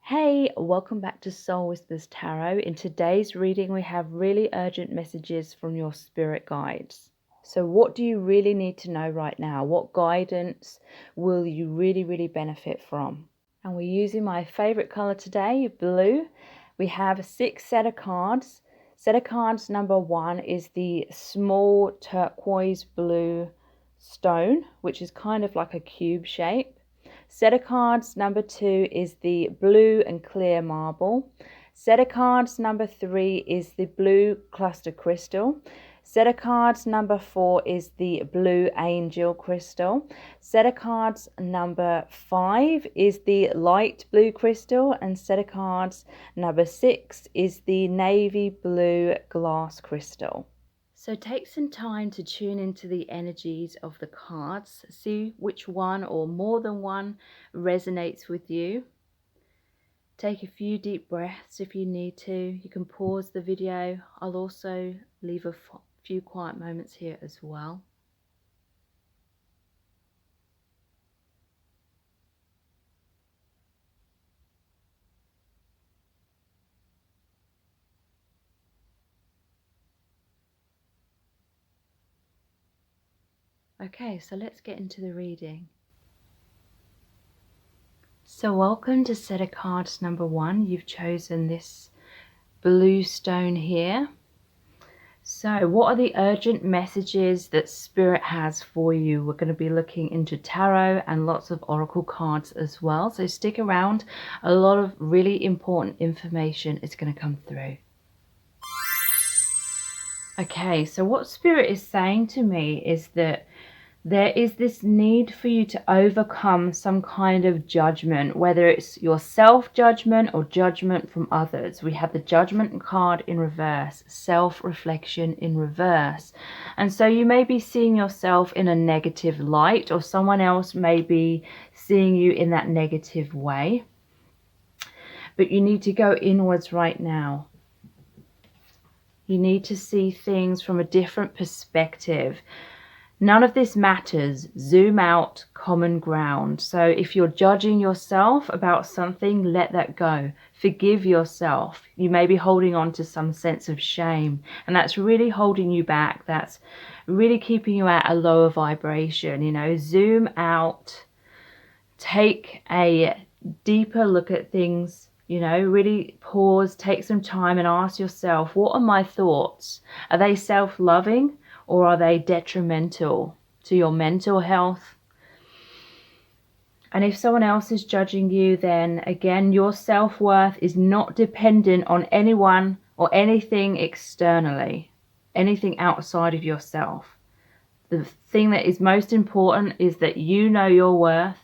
Hey, welcome back to Soul Whispers Tarot. In today's reading, we have really urgent messages from your spirit guides. So what do you really need to know right now? What guidance will you really benefit from? And we're using my favorite color today, blue. We have 6 set of cards. Set of cards number 1 is the small turquoise blue stone, which is kind of like a cube shape. Set of cards number 2 is the blue and clear marble. Set of cards number 3 is the blue cluster crystal. Set of cards number 4 is the blue angel crystal. Set of cards number 5 is the light blue crystal. And set of cards number 6 is the navy blue glass crystal. So take some time to tune into the energies of the cards. See which one or more than one resonates with you. Take a few deep breaths if you need to. You can pause the video. I'll also leave a few quiet moments here as well. Okay, so let's get into the reading. So welcome to set of cards number 1. You've chosen this blue stone here. So what are the urgent messages that Spirit has for you? We're going to be looking into tarot and lots of oracle cards as well. So stick around. A lot of really important information is going to come through. Okay, so what Spirit is saying to me is that there is this need for you to overcome some kind of judgment, whether it's your self-judgment or judgment from others. We have the judgment card in reverse, self-reflection in reverse. And so you may be seeing yourself in a negative light, or someone else may be seeing you in that negative way. But you need to go inwards right now. You need to see things from a different perspective. None of this matters. Zoom out, common ground. So if you're judging yourself about something, let that go. Forgive yourself. You may be holding on to some sense of shame, and that's really holding you back. That's really keeping you at a lower vibration. You know, zoom out, take a deeper look at things. You know, really pause, take some time and ask yourself, what are my thoughts? Are they self-loving? Or are they detrimental to your mental health? And if someone else is judging you, then again, your self-worth is not dependent on anyone or anything externally, anything outside of yourself. The thing that is most important is that you know your worth,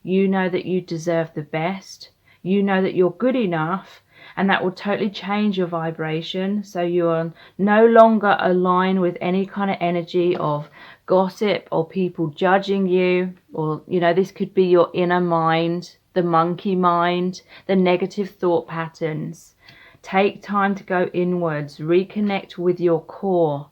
you know that you deserve the best, you know that you're good enough, and that will totally change your vibration. So you're no longer aligned with any kind of energy of gossip or people judging you, or, you know, this could be your inner mind, the monkey mind, the negative thought patterns. Take time to go inwards, reconnect with your core.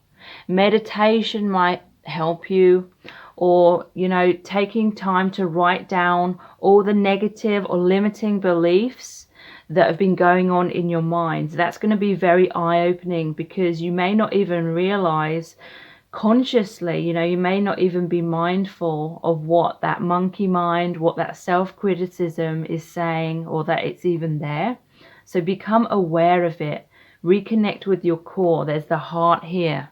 Meditation might help you, or, you know, taking time to write down all the negative or limiting beliefs that have been going on in your mind. That's going to be very eye-opening, because you may not even realize consciously, you know, you may not even be mindful of what that monkey mind, what that self-criticism is saying, or that it's even there. So become aware of it. Reconnect with your core. There's the heart here.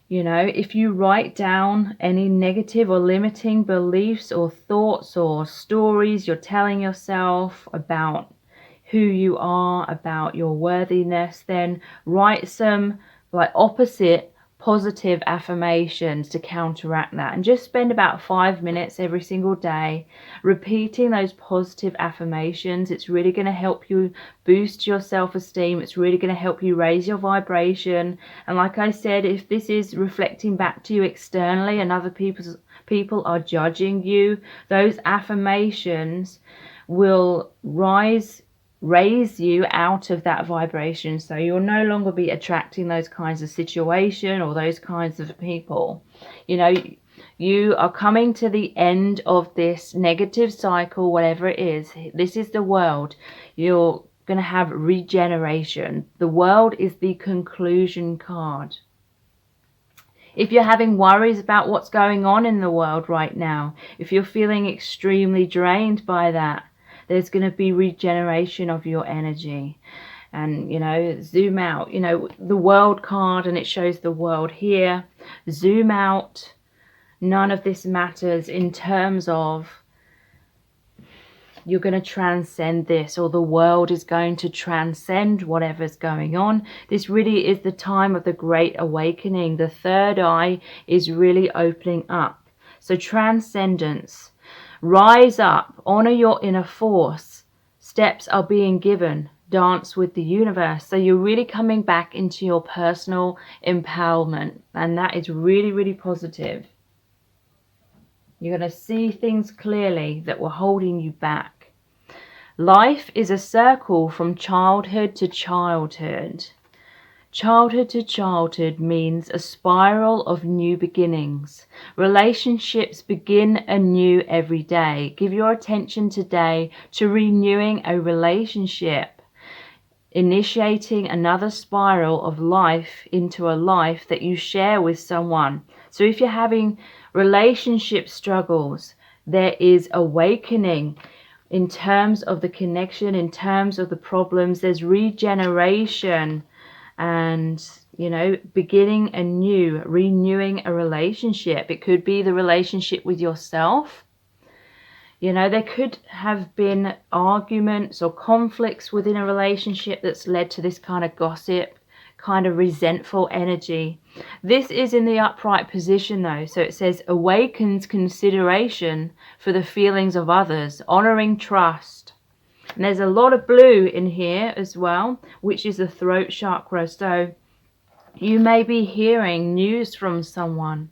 You know, if you write down any negative or limiting beliefs or thoughts or stories you're telling yourself about who you are, about your worthiness, then write some like opposite positive affirmations to counteract that, and just spend about 5 minutes every single day repeating those positive affirmations. It's really going to help you boost your self-esteem. It's really going to help you raise your vibration. And like I said, if this is reflecting back to you externally and other people are judging you, those affirmations will raise you out of that vibration. So you'll no longer be attracting those kinds of situation or those kinds of people. You know, You are coming to the end of this negative cycle, whatever it is. This is the world. You're going to have regeneration. The world is the conclusion card. If you're having worries about what's going on in the world right now, if you're feeling extremely drained by that, there's going to be regeneration of your energy. And, you know, zoom out, you know, the world card, and it shows the world here. Zoom out. None of this matters in terms of you're going to transcend this, or the world is going to transcend whatever's going on. This really is the time of the Great Awakening. The third eye is really opening up. So transcendence. Rise up. Honor your inner force. Steps are being given. Dance with the universe. So you're really coming back into your personal empowerment. And that is really, really positive. You're going to see things clearly that were holding you back. Life is a circle from childhood to childhood. Childhood to childhood means a spiral of new beginnings. Relationships begin anew every day. Give your attention today to renewing a relationship, initiating another spiral of life into a life that you share with someone. So if you're having relationship struggles, there is awakening in terms of the connection, in terms of the problems. There's regeneration and, you know, beginning anew, renewing a relationship. It could be the relationship with yourself. You know, there could have been arguments or conflicts within a relationship that's led to this kind of gossip, kind of resentful energy. This is in the upright position though, so it says awakens consideration for the feelings of others, honoring trust. And there's a lot of blue in here as well, which is the throat chakra. So you may be hearing news from someone.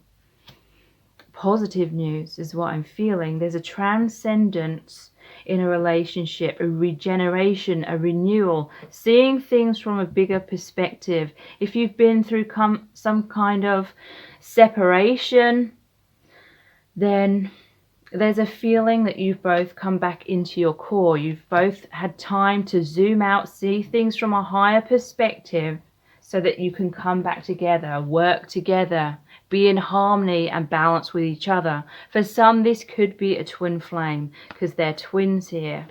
Positive news is what I'm feeling. There's a transcendence in a relationship, a regeneration, a renewal, seeing things from a bigger perspective. If you've been through some kind of separation, then there's a feeling that you've both come back into your core. You've both had time to zoom out, see things from a higher perspective so that you can come back together, work together, be in harmony and balance with each other. For some, this could be a twin flame because they're twins here.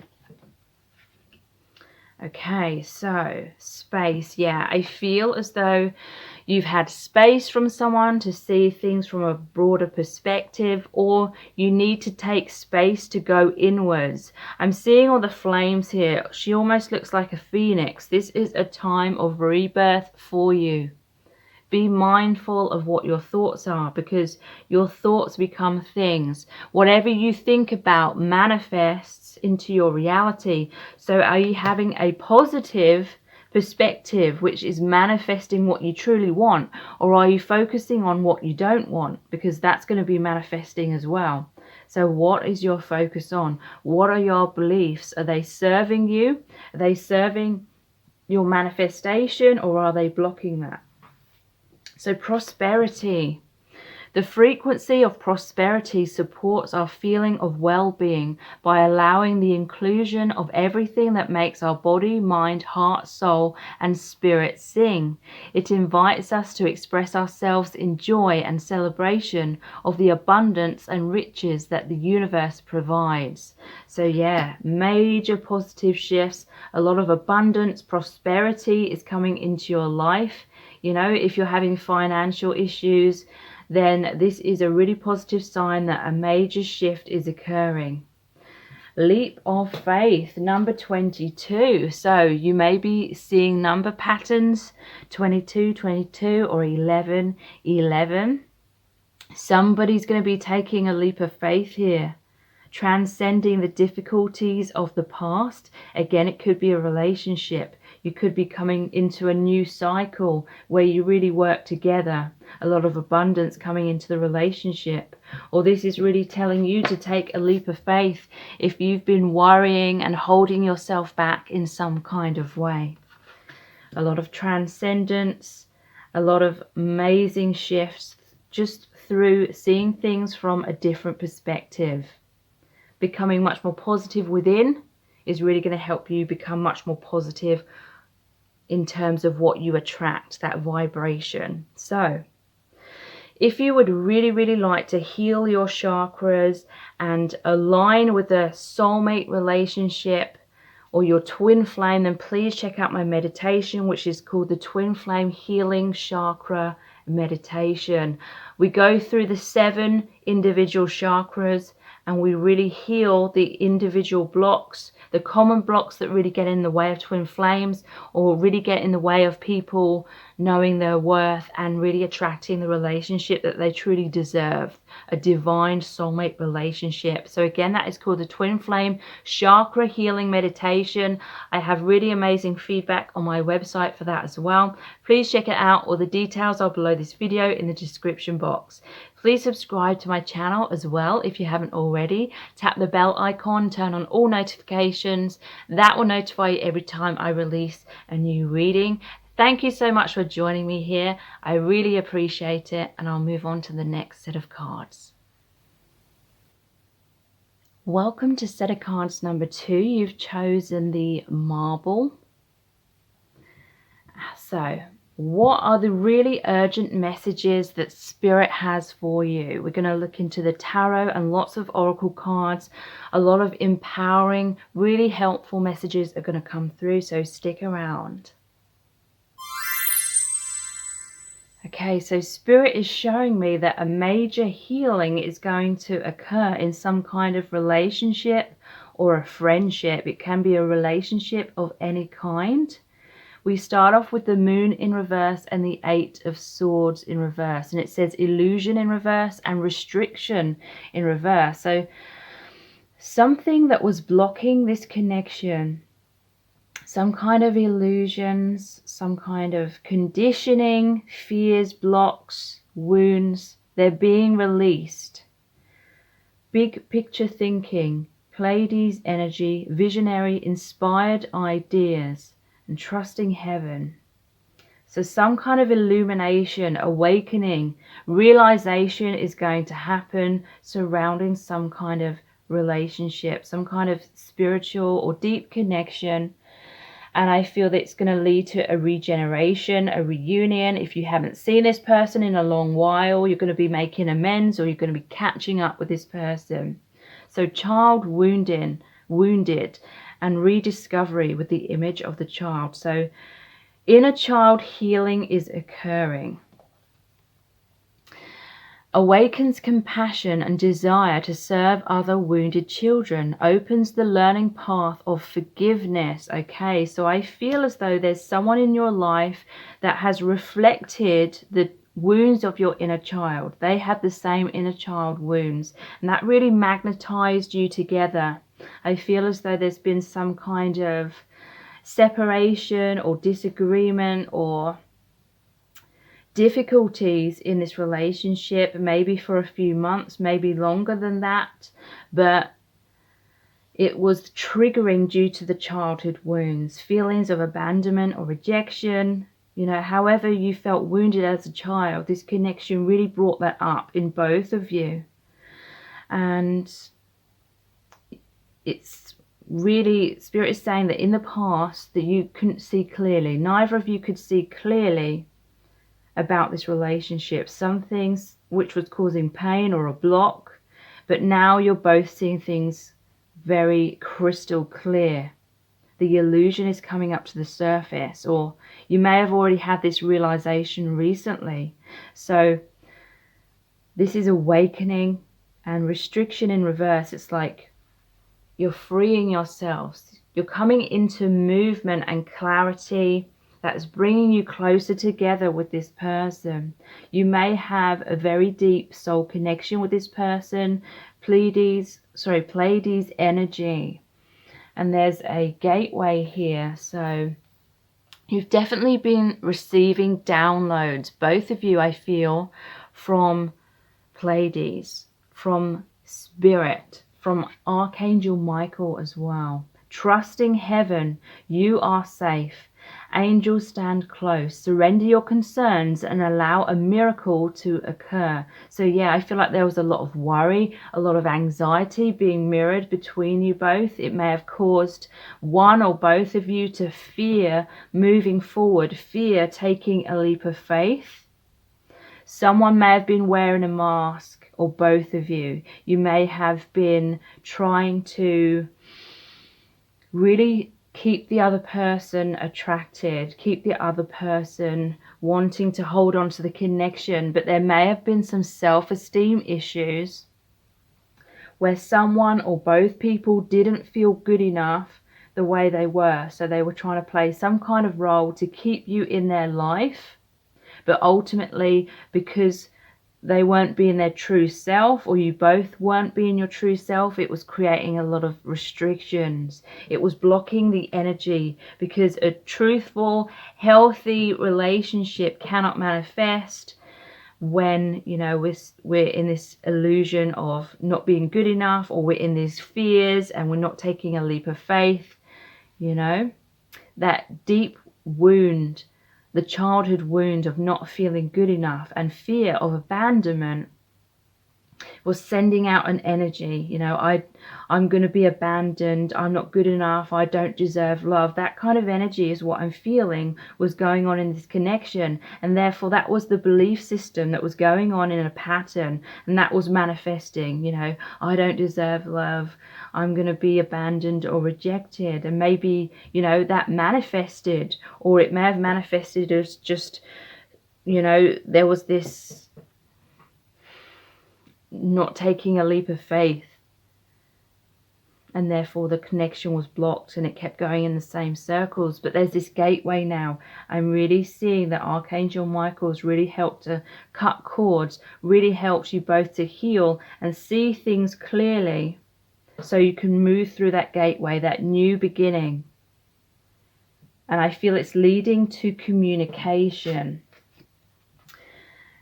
Okay, so space. Yeah, I feel as though you've had space from someone to see things from a broader perspective, or you need to take space to go inwards. I'm seeing all the flames here. She almost looks like a phoenix. This is a time of rebirth for you. Be mindful of what your thoughts are, because your thoughts become things. Whatever you think about manifests into your reality. So are you having a positive perspective, which is manifesting what you truly want, or are you focusing on what you don't want? Because that's going to be manifesting as well. So what is your focus on? What are your beliefs? Are they serving you? Are they serving your manifestation, or are they blocking that? So prosperity. The frequency of prosperity supports our feeling of well-being by allowing the inclusion of everything that makes our body, mind, heart, soul, and spirit sing. It invites us to express ourselves in joy and celebration of the abundance and riches that the universe provides. So yeah, major positive shifts, a lot of abundance, prosperity is coming into your life. You know, if you're having financial issues, then this is a really positive sign that a major shift is occurring. Leap of faith, number 22. So you may be seeing number patterns, 22, 22, or 11, 11. Somebody's going to be taking a leap of faith here, transcending the difficulties of the past. Again, it could be a relationship. You could be coming into a new cycle where you really work together. A lot of abundance coming into the relationship. Or this is really telling you to take a leap of faith if you've been worrying and holding yourself back in some kind of way. A lot of transcendence, a lot of amazing shifts just through seeing things from a different perspective. Becoming much more positive within is really going to help you become much more positive in terms of what you attract, that vibration. So if you would really like to heal your chakras and align with a soulmate relationship or your twin flame, then please check out my meditation, which is called the Twin Flame Healing Chakra Meditation. We go through the 7 individual chakras and we really heal the individual blocks, the common blocks that really get in the way of twin flames or really get in the way of people knowing their worth and really attracting the relationship that they truly deserve, a divine soulmate relationship. So again, that is called the Twin Flame Chakra Healing Meditation. I have really amazing feedback on my website for that as well. Please check it out. All the details are below this video in the description box. Please subscribe to my channel as well if you haven't already. Tap the bell icon, turn on all notifications. That will notify you every time I release a new reading. Thank you so much for joining me here. I really appreciate it, and I'll move on to the next set of cards. Welcome to set of cards number 2. You've chosen the marble. So, what are the really urgent messages that Spirit has for you? We're going to look into the tarot and lots of oracle cards. A lot of empowering, really helpful messages are going to come through, so stick around. Okay, so Spirit is showing me that a major healing is going to occur in some kind of relationship or a friendship. It can be a relationship of any kind. We start off with the Moon in reverse and the 8 of Swords in reverse. And it says illusion in reverse and restriction in reverse. So something that was blocking this connection, some kind of illusions, some kind of conditioning, fears, blocks, wounds, they're being released. Big picture thinking, Pleiades energy, visionary, inspired ideas, and trusting heaven. So some kind of illumination, awakening, realization is going to happen surrounding some kind of relationship, some kind of spiritual or deep connection. And I feel that it's going to lead to a regeneration, a reunion. If you haven't seen this person in a long while, you're going to be making amends or you're going to be catching up with this person. So child wounded, and rediscovery with the image of the child. So inner child healing is occurring. Awakens compassion and desire to serve other wounded children. Opens the learning path of forgiveness. Okay, so I feel as though there's someone in your life that has reflected the wounds of your inner child. They had the same inner child wounds, and that really magnetized you together. I feel as though there's been some kind of separation or disagreement or difficulties in this relationship, maybe for a few months, maybe longer than that, but it was triggering due to the childhood wounds, feelings of abandonment or rejection. You know, however you felt wounded as a child, this connection really brought that up in both of you. And it's really, Spirit is saying that in the past that you couldn't see clearly. Neither of you could see clearly about this relationship. Some things which was causing pain or a block, but now you're both seeing things very crystal clear. The illusion is coming up to the surface, or you may have already had this realization recently. So this is awakening and restriction in reverse. It's like you're freeing yourselves. You're coming into movement and clarity that's bringing you closer together with this person. You may have a very deep soul connection with this person. Pleiades energy. And there's a gateway here. So you've definitely been receiving downloads, both of you, I feel, from Pleiades, from Spirit, from Archangel Michael as well. Trusting heaven, you are safe. Angels stand close. Surrender your concerns and allow a miracle to occur. So yeah, I feel like there was a lot of worry, a lot of anxiety being mirrored between you both. It may have caused one or both of you to fear moving forward, fear taking a leap of faith. Someone may have been wearing a mask, or both of you. You may have been trying to really keep the other person attracted, keep the other person wanting to hold on to the connection, but there may have been some self-esteem issues where someone or both people didn't feel good enough the way they were, so they were trying to play some kind of role to keep you in their life, but ultimately because they weren't being their true self, or you both weren't being your true self, it was creating a lot of restrictions. It was blocking the energy, because a truthful, healthy relationship cannot manifest when, you know, we're in this illusion of not being good enough, or we're in these fears and we're not taking a leap of faith. You know, that deep wound, the childhood wound of not feeling good enough and fear of abandonment, was sending out an energy, you know, I'm going to be abandoned, I'm not good enough, I don't deserve love. That kind of energy is what I'm feeling was going on in this connection, and therefore that was the belief system that was going on in a pattern, and that was manifesting, you know, I don't deserve love, I'm going to be abandoned or rejected. And maybe, you know, that manifested, or it may have manifested as just, you know, there was this not taking a leap of faith, and therefore the connection was blocked and it kept going in the same circles. But there's this gateway now. I'm really seeing that Archangel Michael's really helped to cut cords, really helps you both to heal and see things clearly, so you can move through that gateway, that new beginning. And I feel it's leading to communication.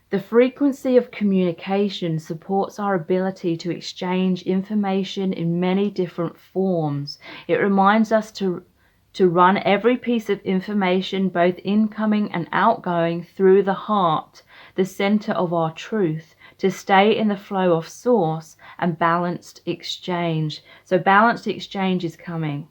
The frequency of communication supports our ability to exchange information in many different forms. It reminds us to run every piece of information, both incoming and outgoing, through the heart, the center of our truth, to stay in the flow of source and balanced exchange. So balanced exchange is coming.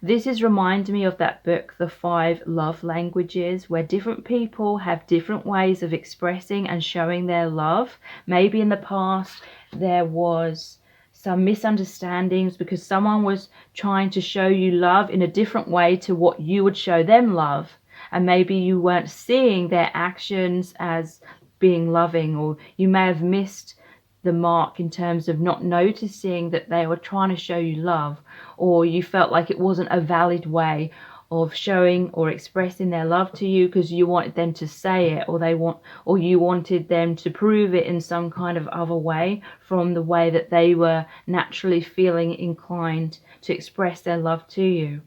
This is reminding me of that book, The 5 Love Languages, where different people have different ways of expressing and showing their love. Maybe in the past there was some misunderstandings because someone was trying to show you love in a different way to what you would show them love. And maybe you weren't seeing their actions as being loving, or you may have missed the mark in terms of not noticing that they were trying to show you love, or you felt like it wasn't a valid way of showing or expressing their love to you because you wanted them to say it, or you wanted them to prove it in some kind of other way from the way that they were naturally feeling inclined to express their love to you.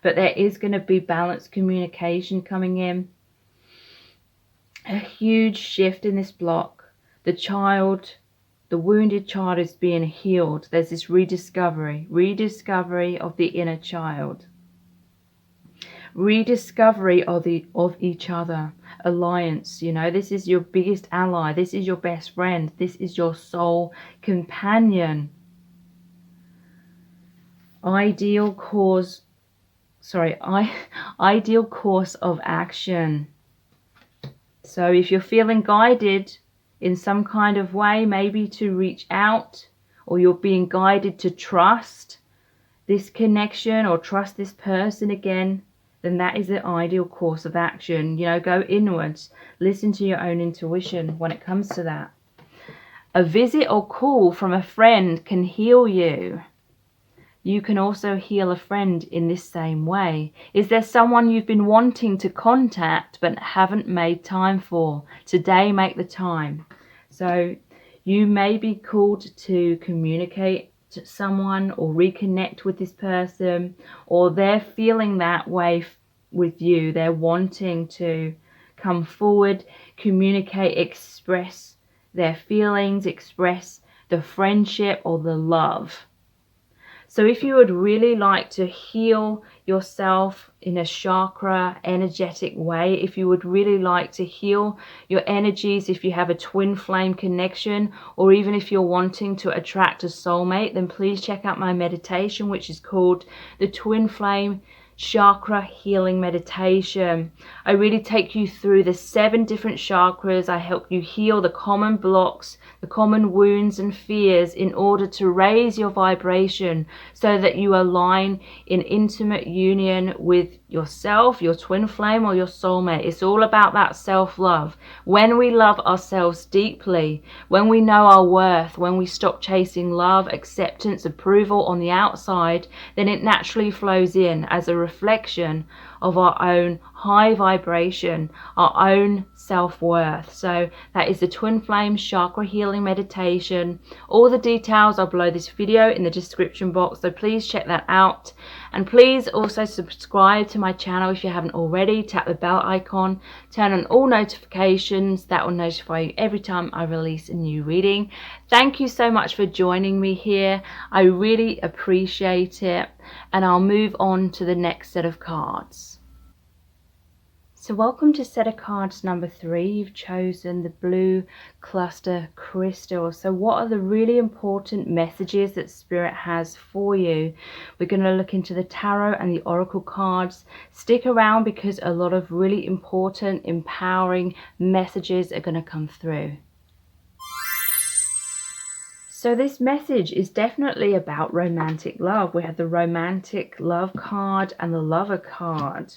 But there is going to be balanced communication coming in. A huge shift in this block. The wounded child is being healed. There's this rediscovery of the inner child. Rediscovery of each other. Alliance, you know, this is your biggest ally. This is your best friend. This is your soul companion. Ideal course of action. So if you're feeling guided in some kind of way, maybe to reach out, or you're being guided to trust this connection or trust this person again, then that is the ideal course of action. You know, go inwards, listen to your own intuition when it comes to that. A visit or call from a friend can heal you. You can also heal a friend in this same way. Is there someone you've been wanting to contact but haven't made time for? Today, make the time. So you may be called to communicate to someone or reconnect with this person, or they're feeling that way with you. They're wanting to come forward, communicate, express their feelings, express the friendship or the love. So if you would really like to heal yourself in a chakra energetic way, if you would really like to heal your energies, if you have a twin flame connection, or even if you're wanting to attract a soulmate, then please check out my meditation, which is called the Twin Flame Chakra Healing Meditation. I really take you through the 7 different chakras. I help you heal the common blocks, the common wounds and fears in order to raise your vibration so that you align in intimate union with yourself, your twin flame, or your soulmate. It's all about that self-love. When we love ourselves deeply, when we know our worth, when we stop chasing love, acceptance, approval on the outside, then it naturally flows in as a reflection of our own high vibration, our own self-worth. So that is the Twin Flame Chakra Healing Meditation. All the details are below this video in the description box, so please check that out. And please also subscribe to my channel if you haven't already. Tap the bell icon, turn on all notifications. That will notify you every time I release a new reading. Thank you so much for joining me here. I really appreciate it. And I'll move on to the next set of cards. So welcome to set of cards number 3. You've chosen the blue cluster crystal. So what are the really important messages that Spirit has for you? We're going to look into the tarot and the oracle cards. Stick around because a lot of really important, empowering messages are going to come through. So this message is definitely about romantic love. We have the romantic love card and the lover card.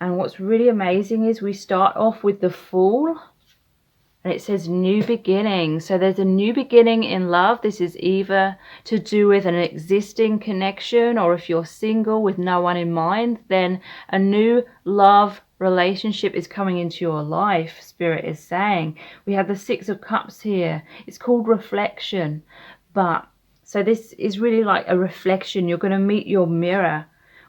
And what's really amazing is we start off with the Fool, and it says new beginning. So there's a new beginning in love. This is either to do with an existing connection, or if you're single with no one in mind, then a new love relationship is coming into your life, Spirit is saying. We have the 6 of Cups here. It's called reflection. But so this is really like a reflection. You're going to meet your mirror,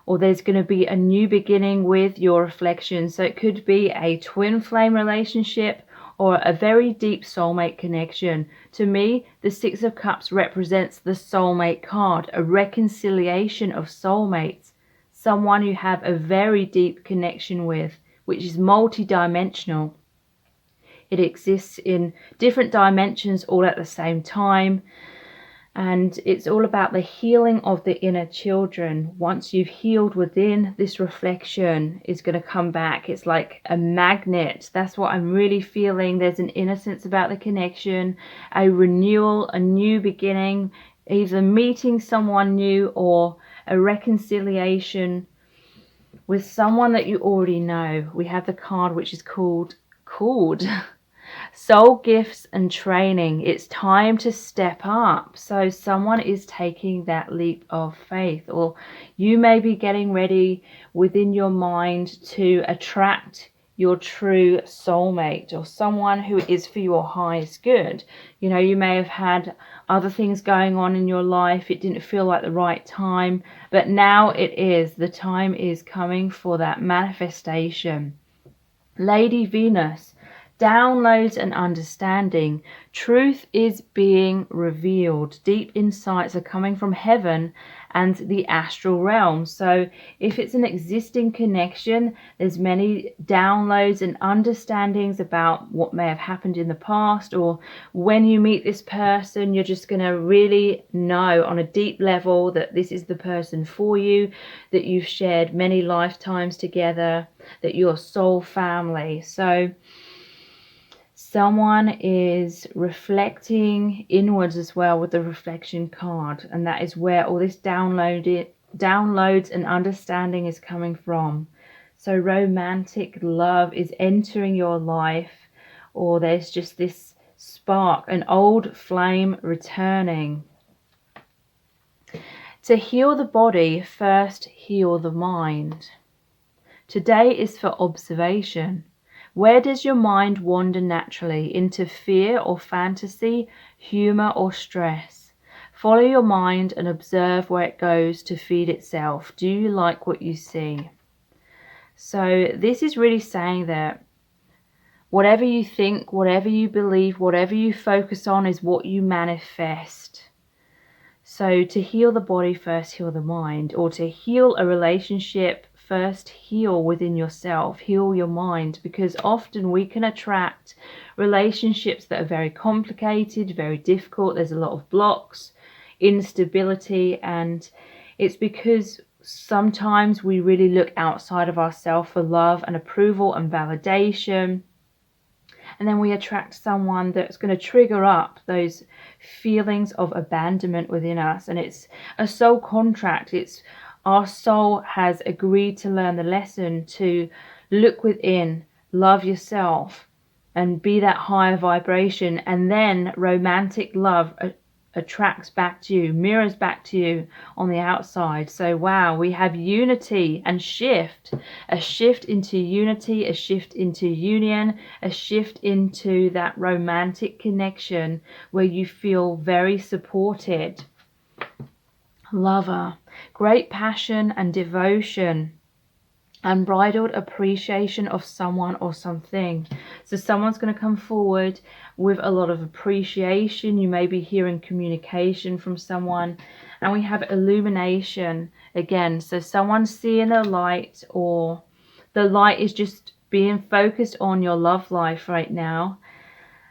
or there's going to be a new beginning with your reflection. So it could be a twin flame relationship or a very deep soulmate connection. To me, the 6 of Cups represents the soulmate card, a reconciliation of soulmates, someone you have a very deep connection with, which is multi-dimensional. It exists in different dimensions all at the same time. And it's all about the healing of the inner children. Once you've healed within, this reflection is going to come back. It's like a magnet. That's what I'm really feeling. There's an innocence about the connection, a renewal, a new beginning, either meeting someone new or a reconciliation with someone that you already know. We have the card which is called Soul Gifts and Training. It's time to step up. So someone is taking that leap of faith, or you may be getting ready within your mind to attract your true soulmate, or someone who is for your highest good. You know, you may have had other things going on in your life. It didn't feel like the right time, but now it is. The time is coming for that manifestation. Lady Venus, downloads and understanding. Truth is being revealed. Deep insights are coming from heaven and the astral realm. So if it's an existing connection, there's many downloads and understandings about what may have happened in the past, or when you meet this person, you're just going to really know on a deep level that this is the person for you, that you've shared many lifetimes together, that you're soul family. So someone is reflecting inwards as well with the reflection card, and that is where all this downloads and understanding is coming from. So romantic love is entering your life, or there's just this spark, an old flame returning. To heal the body, first heal the mind. Today is for observation. Where does your mind wander naturally? Into fear or fantasy, humor or stress? Follow your mind and observe where it goes to feed itself. Do you like what you see? So this is really saying that whatever you think, whatever you believe, whatever you focus on is what you manifest. So to heal the body, first heal the mind, or to heal a relationship, first heal within yourself, heal your mind, because often we can attract relationships that are very complicated, very difficult. There's a lot of blocks, instability, and it's because sometimes we really look outside of ourselves for love and approval and validation. And then we attract someone that's going to trigger up those feelings of abandonment within us. And it's a soul contract. It's our soul has agreed to learn the lesson to look within, love yourself, and be that higher vibration. And then romantic love attracts back to you, mirrors back to you on the outside. So wow, we have unity and shift, a shift into unity, a shift into union, a shift into that romantic connection where you feel very supported. Lover, great passion and devotion, unbridled appreciation of someone or something. So someone's going to come forward with a lot of appreciation. You may be hearing communication from someone. And we have illumination again. So someone's seeing the light, or the light is just being focused on your love life right now.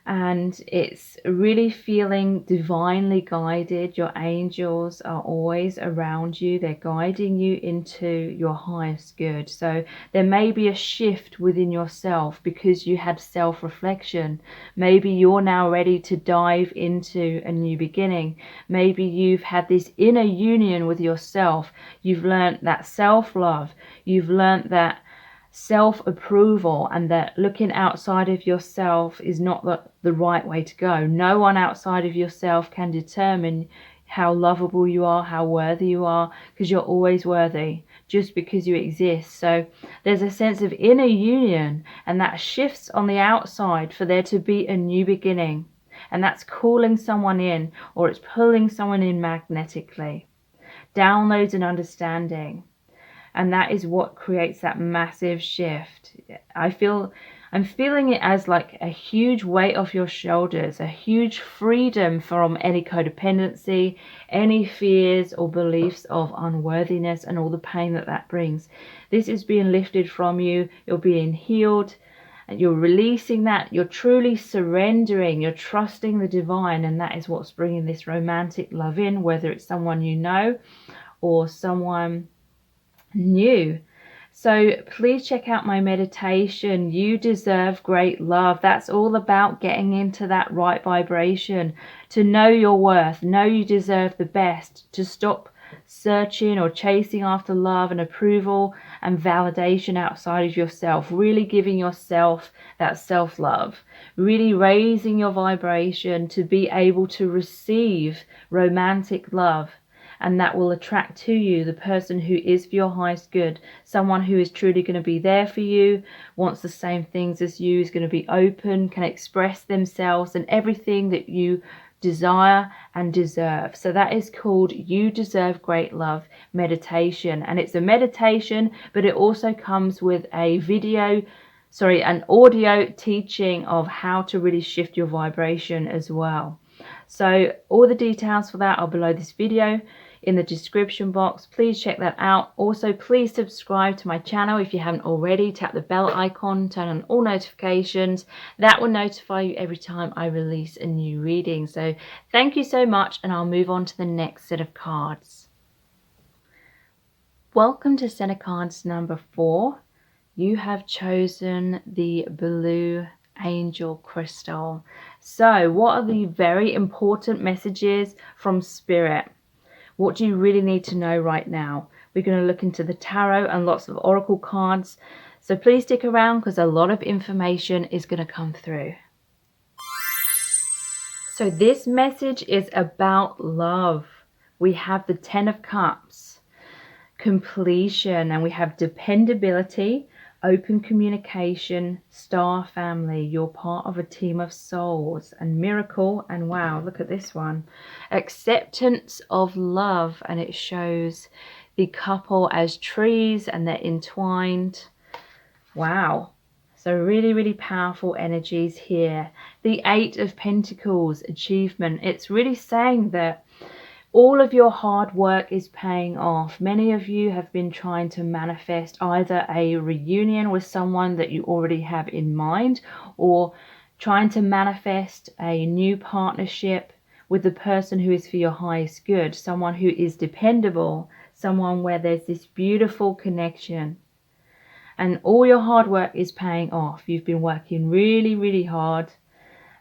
And it's really feeling divinely guided. Your angels are always around you. They're guiding you into your highest good. So there may be a shift within yourself because you had self-reflection. Maybe you're now ready to dive into a new beginning. Maybe you've had this inner union with yourself. You've learned that self-love. You've learned that self-approval, and that looking outside of yourself is not the right way to go. No one outside of yourself can determine how lovable you are, how worthy you are, because you're always worthy just because you exist. So there's a sense of inner union, and that shifts on the outside for there to be a new beginning. And that's calling someone in, or it's pulling someone in magnetically. Downloads and understanding. And that is what creates that massive shift. I'm feeling it as like a huge weight off your shoulders, a huge freedom from any codependency, any fears or beliefs of unworthiness, and all the pain that brings. This is being lifted from you. You're being healed, and you're releasing that. You're truly surrendering. You're trusting the divine, and that is what's bringing this romantic love in, whether it's someone you know or someone new. So please check out my meditation, You Deserve Great Love. That's all about getting into that right vibration, to know your worth, know you deserve the best, to stop searching or chasing after love and approval and validation outside of yourself, really giving yourself that self-love, really raising your vibration to be able to receive romantic love. And that will attract to you the person who is for your highest good, someone who is truly going to be there for you, wants the same things as you, is going to be open, can express themselves and everything that you desire and deserve. So that is called You Deserve Great Love meditation. And it's a meditation, but it also comes with an audio teaching of how to really shift your vibration as well. So all the details for that are below this video in the description box. Please check that out. Also, please subscribe to my channel if you haven't already. Tap the bell icon, turn on all notifications. That will notify you every time I release a new reading. So thank you so much, and I'll move on to the next set of cards. Welcome to set of cards number 4. You have chosen the blue angel crystal. So what are the very important messages from Spirit? What do you really need to know right now? We're going to look into the tarot and lots of oracle cards. So please stick around, because a lot of information is going to come through. So this message is about love. We have the 10 of Cups, completion, and we have dependability, open communication, star family. You're part of a team of souls, and miracle. And wow, look at this one, acceptance of love. And it shows the couple as trees, and they're entwined. Wow. So really, really powerful energies here. The 8 of Pentacles, achievement. It's really saying that All of your hard work is paying off. Many of you have been trying to manifest either a reunion with someone that you already have in mind, or trying to manifest a new partnership with the person who is for your highest good, someone who is dependable, someone where there's this beautiful connection. And all your hard work is paying off. You've been working really, really hard.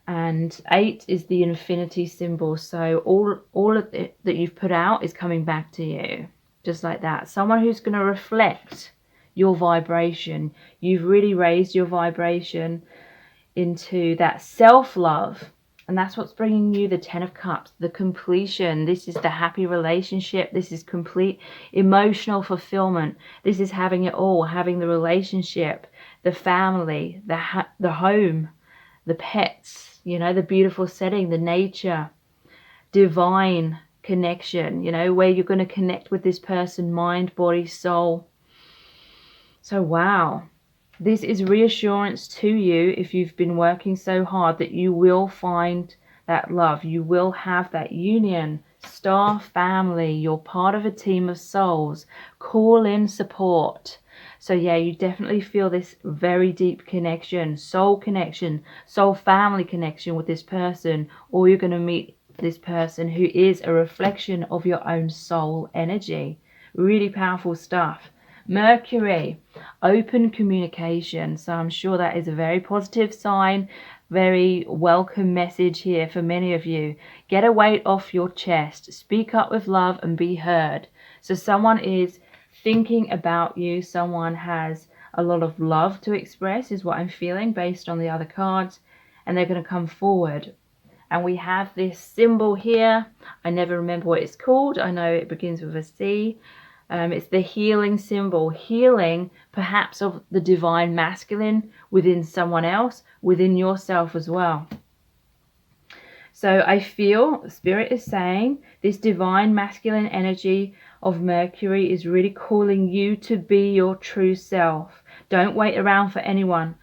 And 8 is the infinity symbol. So all of it that you've put out is coming back to you. Just like that. Someone who's going to reflect your vibration. You've really raised your vibration into that self-love. And that's what's bringing you the 10 of Cups, the completion. This is the happy relationship. This is complete emotional fulfillment. This is having it all, having the relationship, the family, the home, the pets, you know, the beautiful setting, the nature, divine connection, you know, where you're going to connect with this person, mind, body, soul. So, wow. This is reassurance to you if you've been working so hard that you will find that love. You will have that union, star family. You're part of a team of souls. Call in support. So yeah, you definitely feel this very deep connection, soul family connection with this person, or you're going to meet this person who is a reflection of your own soul energy. Really powerful stuff. Mercury, open communication. So I'm sure that is a very positive sign, very welcome message here for many of you. Get a weight off your chest. Speak up with love and be heard. So someone is thinking about you. Someone has a lot of love to express is what I'm feeling based on the other cards. And they're going to come forward. And we have this symbol here. I never remember what it's called. I know it begins with a C. It's the healing symbol, healing perhaps of the divine masculine within someone else, within yourself as well. So I feel Spirit is saying this divine masculine energy of Mercury is really calling you to be your true self. Don't wait around for anyone.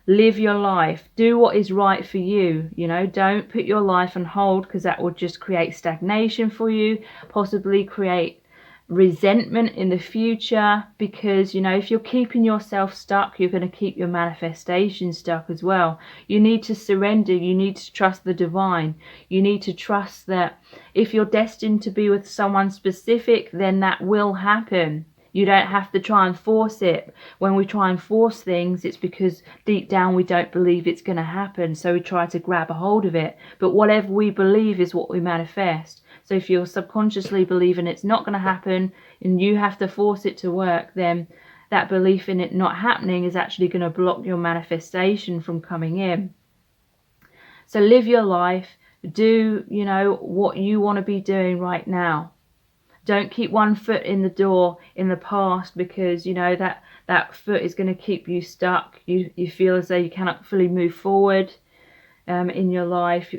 Live your life. Do what is right for you. You know, don't put your life on hold, because that will just create stagnation for you, possibly create resentment in the future, because, you know, if you're keeping yourself stuck, you're going to keep your manifestation stuck as well. You need to surrender. You need to trust the divine. You need to trust that if you're destined to be with someone specific, then that will happen. You don't have to try and force it. When we try and force things, it's because deep down we don't believe it's going to happen, so we try to grab a hold of it. But whatever we believe is what we manifest. So if you're subconsciously believing it's not going to happen and you have to force it to work, then that belief in it not happening is actually going to block your manifestation from coming in. So live your life. Do, you know, what you want to be doing right now. Don't keep one foot in the door in the past, because, you know, that foot is going to keep you stuck. You feel as though you cannot fully move forward in your life.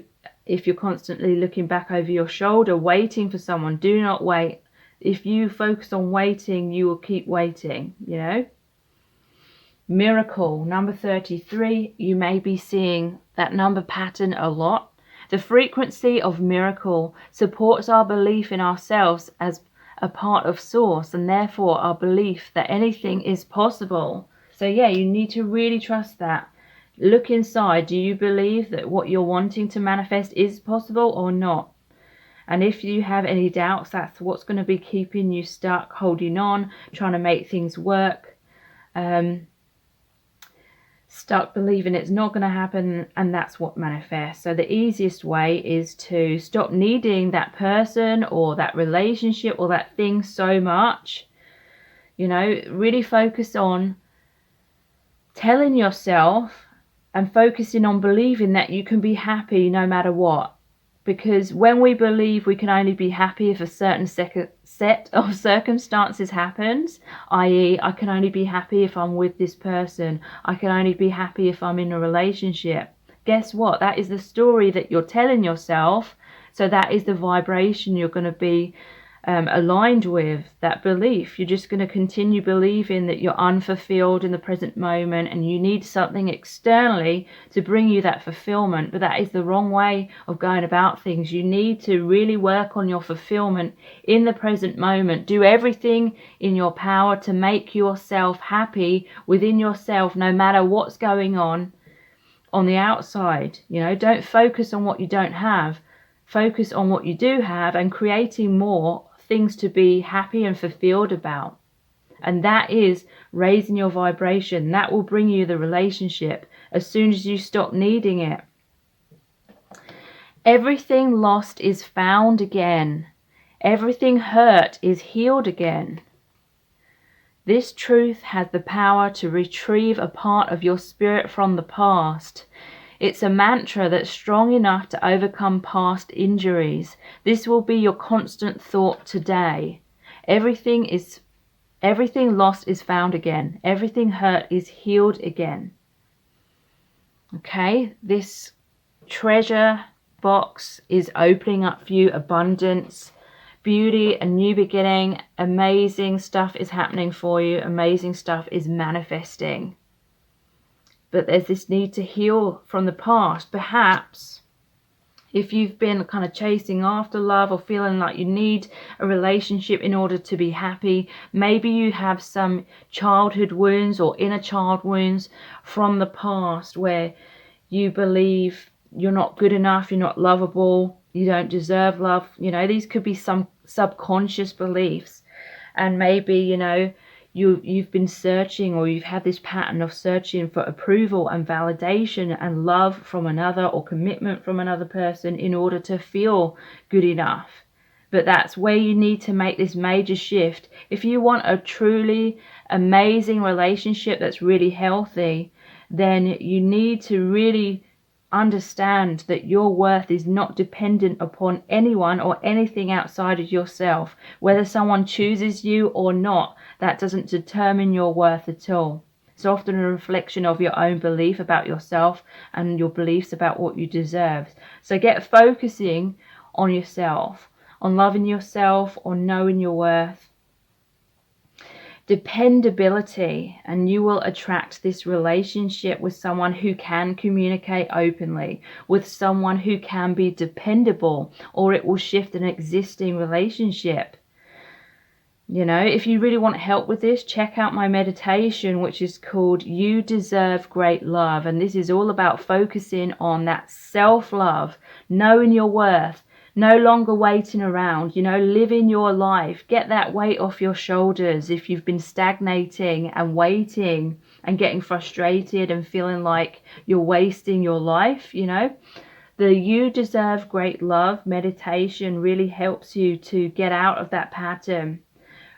If you're constantly looking back over your shoulder, waiting for someone, do not wait. If you focus on waiting, you will keep waiting, you know. Miracle, number 33. You may be seeing that number pattern a lot. The frequency of miracle supports our belief in ourselves as a part of source, and therefore our belief that anything is possible. So yeah, you need to really trust that. Look inside. Do you believe that what you're wanting to manifest is possible or not? And if you have any doubts, that's what's going to be keeping you stuck, holding on, trying to make things work. Stuck believing it's not going to happen, and that's what manifests. So the easiest way is to stop needing that person or that relationship or that thing so much. You know, really focus on telling yourself and focusing on believing that you can be happy no matter what. Because when we believe we can only be happy if a certain set of circumstances happens, i.e. I can only be happy if I'm with this person, I can only be happy if I'm in a relationship. Guess what? That is the story that you're telling yourself. So that is the vibration you're going to be aligned with that belief. You're just going to continue believing that you're unfulfilled in the present moment and you need something externally to bring you that fulfillment. But that is the wrong way of going about things. You need to really work on your fulfillment in the present moment. Do everything in your power to make yourself happy within yourself, no matter what's going on the outside. Don't focus on what you don't have. Focus on what you do have and creating more things to be happy and fulfilled about. And that is raising your vibration. That will bring you the relationship as soon as you stop needing it. Everything lost is found again. Everything hurt is healed again. This truth has the power to retrieve a part of your spirit from the past. It's a mantra that's strong enough to overcome past injuries. This will be your constant thought today. Everything lost is found again. Everything hurt is healed again. Okay, this treasure box is opening up for you abundance, beauty, a new beginning. Amazing stuff is happening for you. Amazing stuff is manifesting. But there's this need to heal from the past. Perhaps if you've been kind of chasing after love or feeling like you need a relationship in order to be happy, maybe you have some childhood wounds or inner child wounds from the past where you believe you're not good enough, you're not lovable, you don't deserve love. These could be some subconscious beliefs. And maybe, you've been searching, or you've had this pattern of searching for approval and validation and love from another or commitment from another person in order to feel good enough. But that's where you need to make this major shift. If you want a truly amazing relationship that's really healthy, then you need to really understand that your worth is not dependent upon anyone or anything outside of yourself. Whether someone chooses you or not, that doesn't determine your worth at all. It's often a reflection of your own belief about yourself and your beliefs about what you deserve. So get focusing on yourself, on loving yourself, on knowing your worth. Dependability, and you will attract this relationship with someone who can communicate openly, with someone who can be dependable, or it will shift an existing relationship. If you really want help with this, check out my meditation, which is called You Deserve Great Love. And this is all about focusing on that self-love, knowing your worth, no longer waiting around, living your life. Get that weight off your shoulders if you've been stagnating and waiting and getting frustrated and feeling like you're wasting your life. The You Deserve Great Love meditation really helps you to get out of that pattern.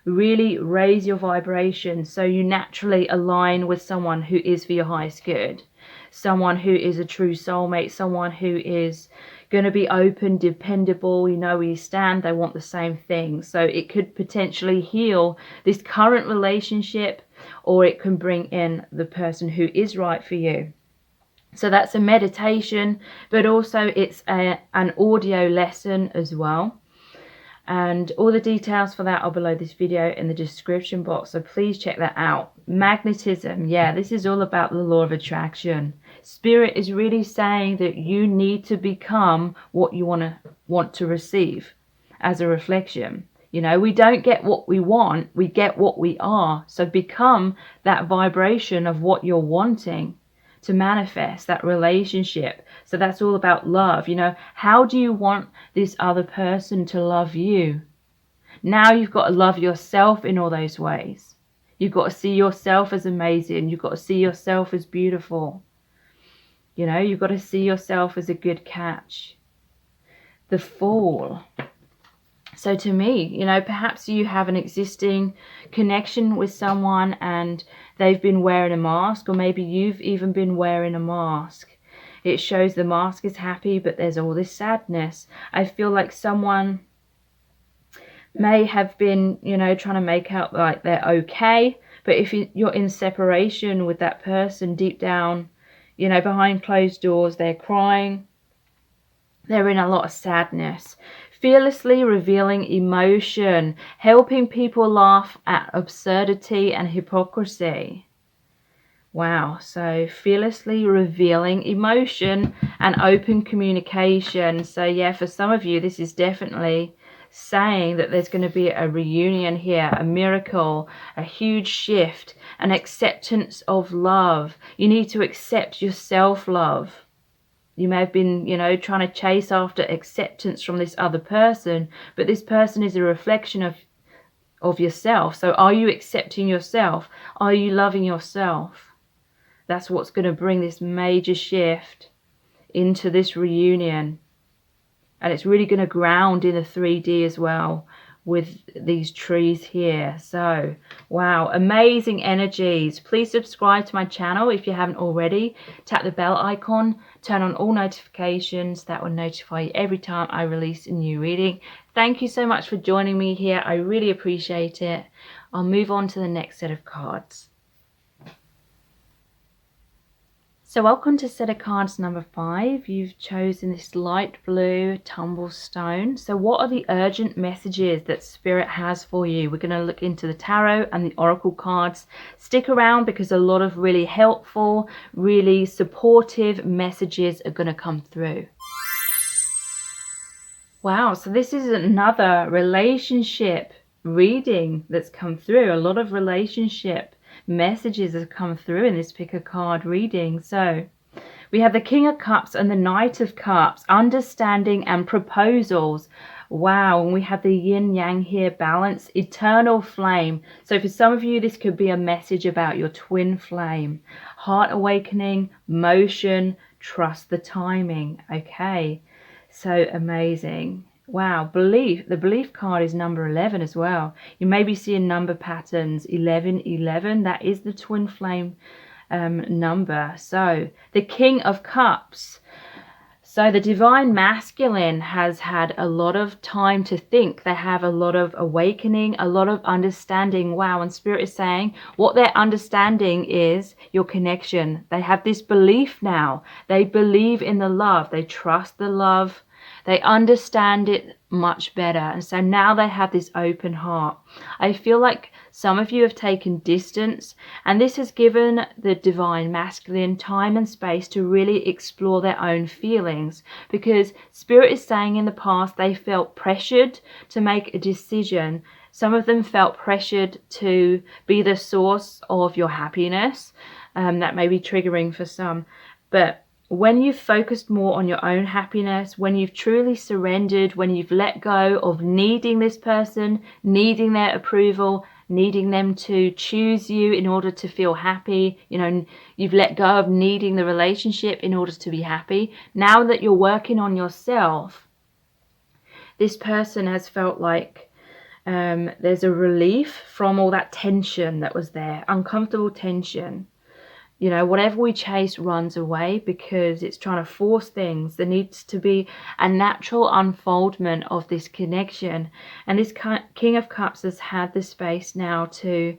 Really raise your vibration so you naturally align with someone who is for your highest good, someone who is a true soulmate, someone who is going to be open, dependable, where you stand, they want the same thing. So it could potentially heal this current relationship, or it can bring in the person who is right for you. So that's a meditation, but also it's an audio lesson as well. And all the details for that are below this video in the description box, so please check that out. Magnetism, this is all about the law of attraction. Spirit is really saying that you need to become what you want to receive as a reflection. We don't get what we want, we get what we are. So become that vibration of what you're wanting to manifest that relationship. So that's all about love. How do you want this other person to love you? Now you've got to love yourself in all those ways. You've got to see yourself as amazing. You've got to see yourself as beautiful. You've got to see yourself as a good catch. The Fool. So to me, perhaps you have an existing connection with someone and they've been wearing a mask, or maybe you've even been wearing a mask. It shows the mask is happy, but there's all this sadness. I feel like someone may have been, trying to make out like they're okay, but if you're in separation with that person, deep down, behind closed doors, they're crying. They're in a lot of sadness, Fearlessly revealing emotion, helping people laugh at absurdity and hypocrisy. Wow, so fearlessly revealing emotion and open communication. So yeah, for some of you, this is definitely saying that there's going to be a reunion here, a miracle, a huge shift, an acceptance of love. You need to accept your self-love. You may have been, trying to chase after acceptance from this other person, but this person is a reflection of yourself. So are you accepting yourself? Are you loving yourself? That's what's going to bring this major shift into this reunion. And it's really going to ground in the 3D as well with these trees here. So, wow, amazing energies. Please subscribe to my channel if you haven't already. Tap the bell icon, turn on all notifications. That will notify you every time I release a new reading. Thank you so much for joining me here. I really appreciate it. I'll move on to the next set of cards. So welcome to set of cards number 5. You've chosen this light blue tumble stone. So what are the urgent messages that Spirit has for you? We're going to look into the tarot and the oracle cards. Stick around because a lot of really helpful, really supportive messages are going to come through. Wow, so this is another relationship reading that's come through. A lot of relationship messages have come through in this pick a card reading. So we have the King of Cups and the Knight of Cups, understanding and proposals. Wow, and we have the yin yang here, balance, eternal flame. So for some of you, this could be a message about your twin flame, heart awakening, motion, trust the timing. Okay, so amazing. Wow, belief. The belief card is number 11 as well. You may be seeing number patterns 1111. That is the twin flame number. So the King of Cups. So the divine masculine has had a lot of time to think. They have a lot of awakening, a lot of understanding. Wow, and Spirit is saying what they're understanding is your connection. They have this belief now. They believe in the love. They trust the love. They understand it much better. And so now they have this open heart. I feel like some of you have taken distance, and this has given the divine masculine time and space to really explore their own feelings, because Spirit is saying in the past they felt pressured to make a decision. Some of them felt pressured to be the source of your happiness. That may be triggering for some. But when you've focused more on your own happiness, when you've truly surrendered, when you've let go of needing this person, needing their approval, needing them to choose you in order to feel happy, you've let go of needing the relationship in order to be happy. Now that you're working on yourself, this person has felt like there's a relief from all that tension that was there, uncomfortable tension. Whatever we chase runs away because it's trying to force things. There needs to be a natural unfoldment of this connection. And this King of Cups has had the space now to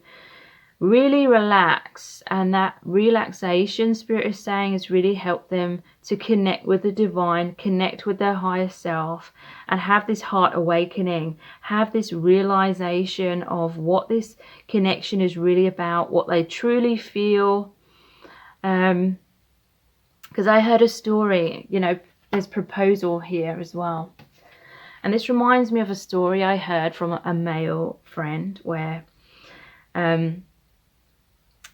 really relax. And that relaxation, Spirit is saying, has really helped them to connect with the divine, connect with their higher self, and have this heart awakening, have this realization of what this connection is really about, what they truly feel. Because I heard a story, there's proposal here as well. And this reminds me of a story I heard from a male friend where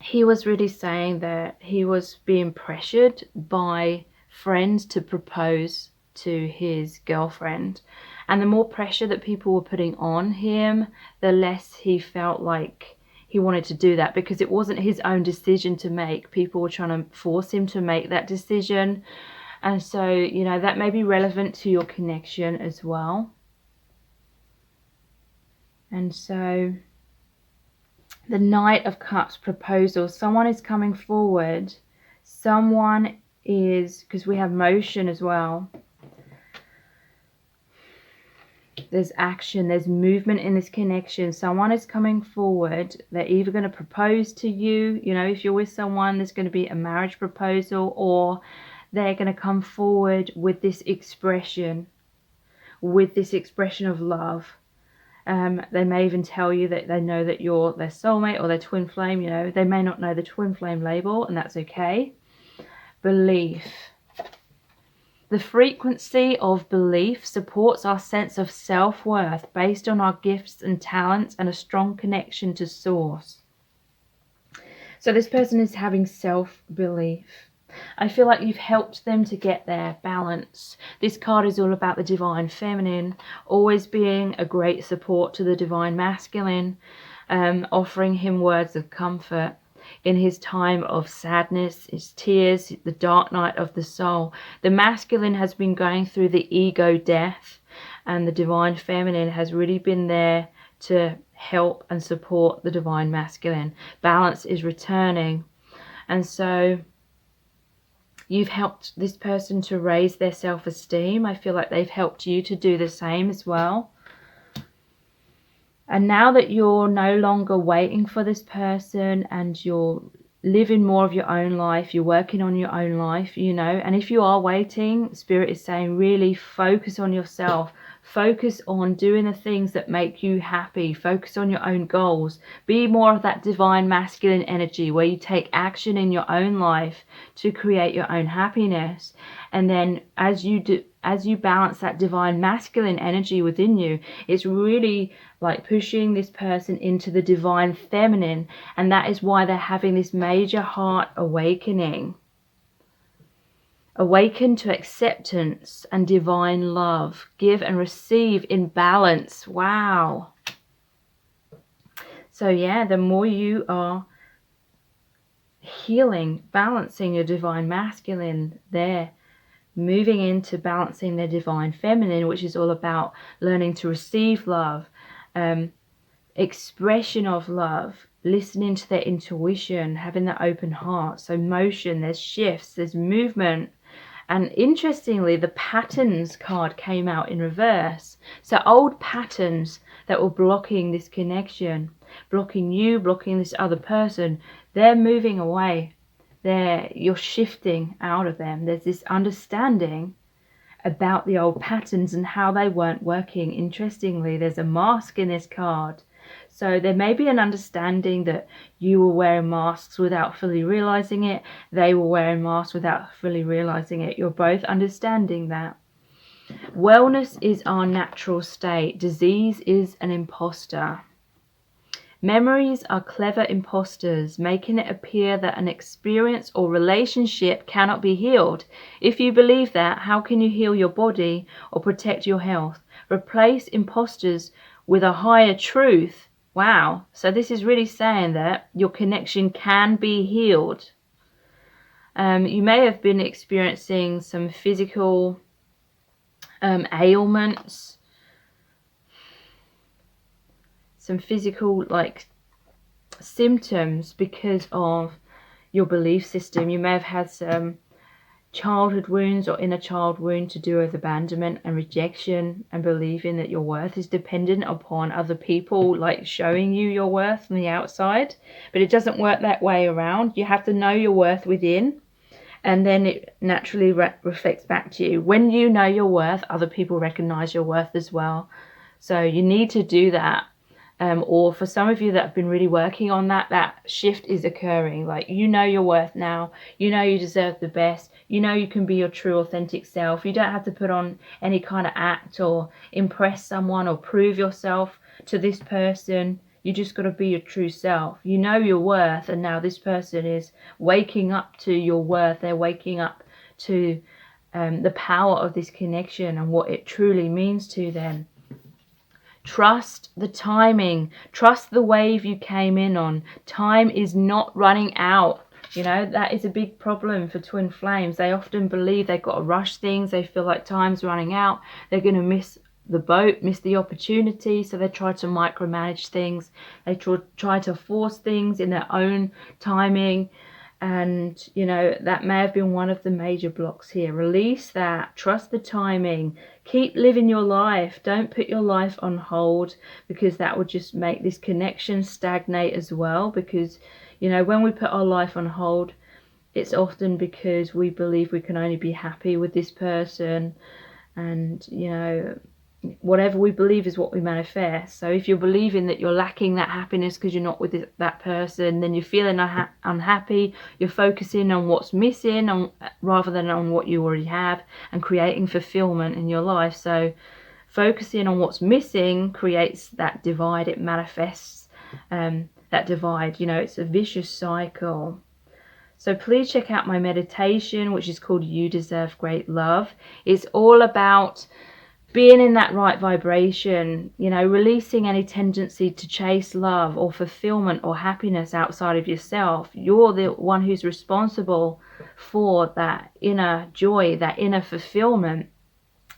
he was really saying that he was being pressured by friends to propose to his girlfriend. And the more pressure that people were putting on him, the less he felt like he wanted to do that, because it wasn't his own decision to make. People were trying to force him to make that decision. And so, that may be relevant to your connection as well. And so the Knight of Cups, proposal. Someone is coming forward. Someone is, because we have motion as well. There's action, there's movement in this connection. Someone is coming forward. They're either going to propose to you, if you're with someone, there's going to be a marriage proposal, or they're going to come forward with this expression. with this expression of love. They may even tell you that they know that you're their soulmate or their twin flame. You know, they may not know the twin flame label, and that's okay. Belief. The frequency of belief supports our sense of self-worth based on our gifts and talents and a strong connection to source. So this person is having self-belief. I feel like you've helped them to get their balance. This card is all about the divine feminine, always being a great support to the divine masculine, offering him words of comfort in his time of sadness, his tears, the dark night of the soul. The masculine has been going through the ego death, and the divine feminine has really been there to help and support the divine masculine. Balance is returning. And so you've helped this person to raise their self-esteem. I feel like they've helped you to do the same as well. And now that you're no longer waiting for this person and you're living more of your own life, you're working on your own life, you know, and if you are waiting, Spirit is saying really focus on yourself. Focus on doing the things that make you happy. Focus on your own goals. Be more of that divine masculine energy where you take action in your own life to create your own happiness. And then as you balance that divine masculine energy within you, it's really like pushing this person into the divine feminine. And that is why they're having this major heart awakening. Awaken to acceptance and divine love. Give and receive in balance. Wow. So yeah, the more you are healing, balancing your divine masculine, they're moving into balancing their divine feminine, which is all about learning to receive love, expression of love, listening to their intuition, having that open heart. So motion, there's shifts, there's movement. And interestingly, the patterns card came out in reverse. So old patterns that were blocking this connection, blocking you, blocking this other person, they're moving away. You're shifting out of them. There's this understanding about the old patterns and how they weren't working. Interestingly, there's a mask in this card. So there may be an understanding that you were wearing masks without fully realizing it. They were wearing masks without fully realizing it. You're both understanding that. Wellness is our natural state. Disease is an imposter. Memories are clever imposters, making it appear that an experience or relationship cannot be healed. If you believe that, how can you heal your body or protect your health? Replace imposters with a higher truth. Wow. So this is really saying that your connection can be healed. You may have been experiencing some physical ailments, some physical like symptoms because of your belief system. You may have had some childhood wounds or inner child wound to do with abandonment and rejection, and believing that your worth is dependent upon other people like showing you your worth from the outside. But it doesn't work that way around. You have to know your worth within, and then it naturally reflects back to you. When you know your worth, other people recognize your worth as well. So you need to do that. Or for some of you that have been really working on that, that shift is occurring. Like, you know your worth now. You know you deserve the best. You know you can be your true authentic self. You don't have to put on any kind of act or impress someone or prove yourself to this person. You just got to be your true self. You know your worth, and now this person is waking up to your worth. They're waking up to the power of this connection and what it truly means to them. Trust the timing. Trust the wave you came in on. Time is not running out. You know, that is a big problem for twin flames. They often believe they've got to rush things. They feel like time's running out. They're going to miss the boat, miss the opportunity. So they try to micromanage things. They try to force things in their own timing. And, you know, that may have been one of the major blocks here. Release that. Trust the timing. Keep living your life. Don't put your life on hold, because that would just make this connection stagnate as well. Because, you know, when we put our life on hold, it's often because we believe we can only be happy with this person. And, you know, whatever we believe is what we manifest. So if you're believing that you're lacking that happiness because you're not with that person, then you're feeling unhappy. You're focusing on what's missing rather than on what you already have, and creating fulfillment in your life. So focusing on what's missing creates that divide. It manifests that divide. It's a vicious cycle. So please check out my meditation, which is called You Deserve Great Love. It's all about being in that right vibration, releasing any tendency to chase love or fulfillment or happiness outside of yourself. You're the one who's responsible for that inner joy, that inner fulfillment,